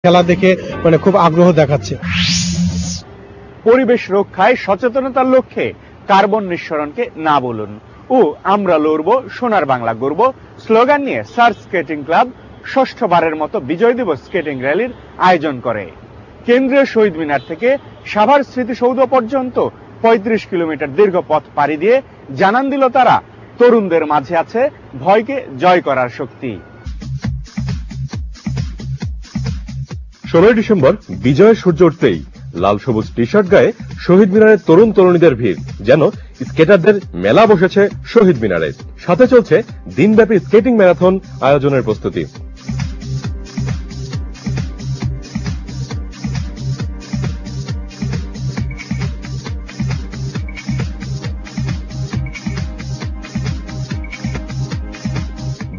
খেলা দেখে খুব আগ্রহ দেখাচ্ছে। পরিবেশ রক্ষায় সচেতনতার লক্ষ্যে কার্বন নিঃসরণকে না বলুন ও আমরা লড়ব সোনার বাংলা গড়ব স্লোগান নিয়ে সার্চ স্কেটিং ক্লাব ষষ্ঠবারের মতো বিজয় দিবস স্কেটিং র্যালির আয়োজন করে। কেন্দ্রীয় শহীদ মিনার থেকে সাভার স্মৃতিসৌধ পর্যন্ত ৩৫ কিলোমিটার দীর্ঘ পথ পাড়ি দিয়ে জানান দিল তারা তরুণদের মাঝে আছে ভয়কে জয় করার শক্তি। ১৬ ডিসেম্বর বিজয়ের সূর্য উঠতেই লাল সবুজ টি শার্ট গায়ে শহীদ মিনারের তরুণ তরুণীদের ভিড়, যেন স্কেটারদের মেলা বসেছে শহীদ মিনারে। সাথে চলছে দিনব্যাপী স্কেটিং ম্যারাথন আয়োজনের প্রস্তুতি।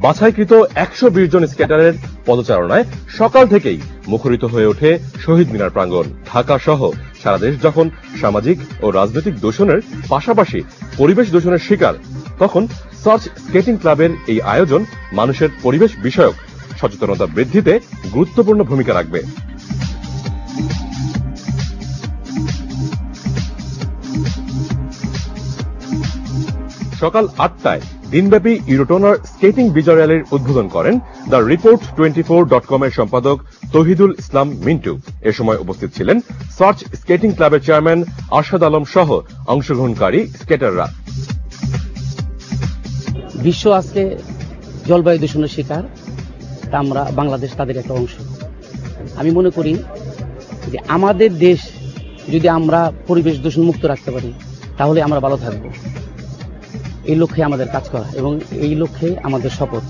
বাছাইকৃত ১২০ জন স্কেটারের পদচারণায় সকাল থেকেই মুখরিত হয়ে ওঠে শহীদ মিনার প্রাঙ্গণ। ঢাকা সহ সারা দেশ যখন সামাজিক ও রাজনৈতিক দূষণের পাশাপাশি পরিবেশ দূষণের শিকার, তখন সার্চ স্কেটিং ক্লাবের এই আয়োজন মানুষের পরিবেশ বিষয়ক সচেতনতা বৃদ্ধিতে গুরুত্বপূর্ণ ভূমিকা রাখবে। সকাল ৮টায় দিনব্যাপী ইউরোটোনার স্কেটিং বিজয় র্যালির উদ্বোধন করেন দ্য রিপোর্ট24.com এর সম্পাদক তৌহিদুল ইসলাম মিন্টু। এ সময় উপস্থিত ছিলেন সার্চ স্কেটিং ক্লাবের চেয়ারম্যান আরশাদ আলম সহ অংশগ্রহণকারী স্কেটাররা। বিশ্ব আজকে জলবায়ু দূষণের শিকার, তা আমরা বাংলাদেশ তাদের একটা অংশ। আমি মনে করি যে আমাদের দেশ যদি আমরা পরিবেশ দূষণ মুক্ত রাখতে পারি তাহলে আমরা ভালো থাকবো। এই লক্ষ্যে আমাদের কাজ করা এবং এই লক্ষ্যে আমাদের শপথ।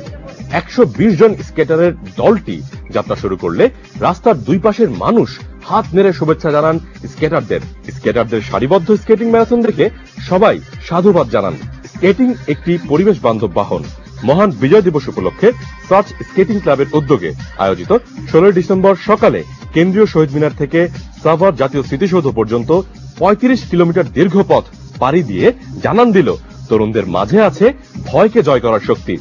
১২০ জন স্কেটারের দলটি যাত্রা শুরু করলে রাস্তার দুই পাশের মানুষ হাত নেড়ে শুভেচ্ছা জানান স্কেটারদের। স্কেটারদের সারিবদ্ধ স্কেটিং ম্যারাথন দেখে সবাই সাধুবাদ জানান। স্কেটিং একটি পরিবেশ বান্ধব বাহন। মহান বিজয় দিবস উপলক্ষে সার্চ স্কেটিং ক্লাবের উদ্যোগে আয়োজিত ১৬ ডিসেম্বর সকালে কেন্দ্রীয় শহীদ মিনার থেকে সাভার জাতীয় স্মৃতিসৌধ পর্যন্ত ৩৫ কিলোমিটার দীর্ঘ পথ পাড়ি দিয়ে জানান দিল তরুণদের মাঝে আছে ভয়কে জয় করার শক্তি।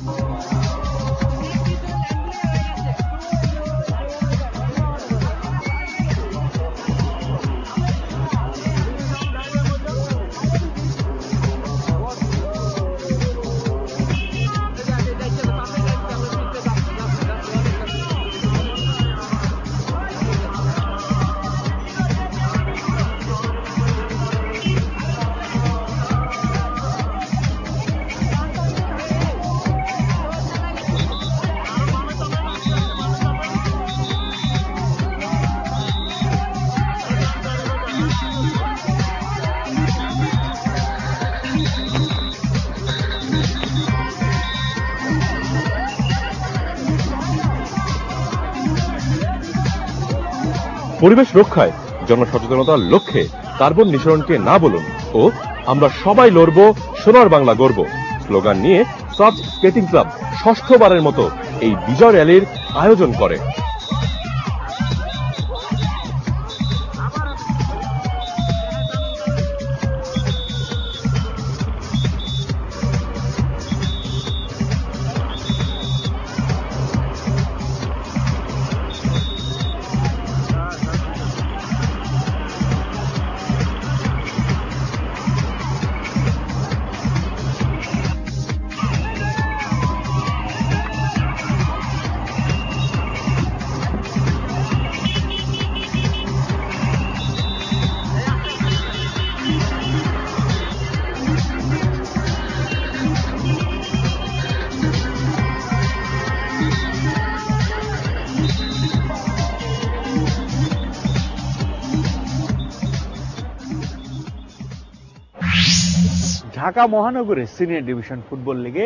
পরিবেশ রক্ষায় জনসচেতনতার লক্ষ্যে কার্বন নিঃসরণকে না বলুন ও আমরা সবাই লড়ব সোনার বাংলা গড়ব স্লোগান নিয়ে সার্চ স্কেটিং ক্লাব ষষ্ঠবারের মতো এই বিজয় র্যালির আয়োজন করে। ঢাকা মহানগরের সিনিয়র ডিভিশন ফুটবল লিগে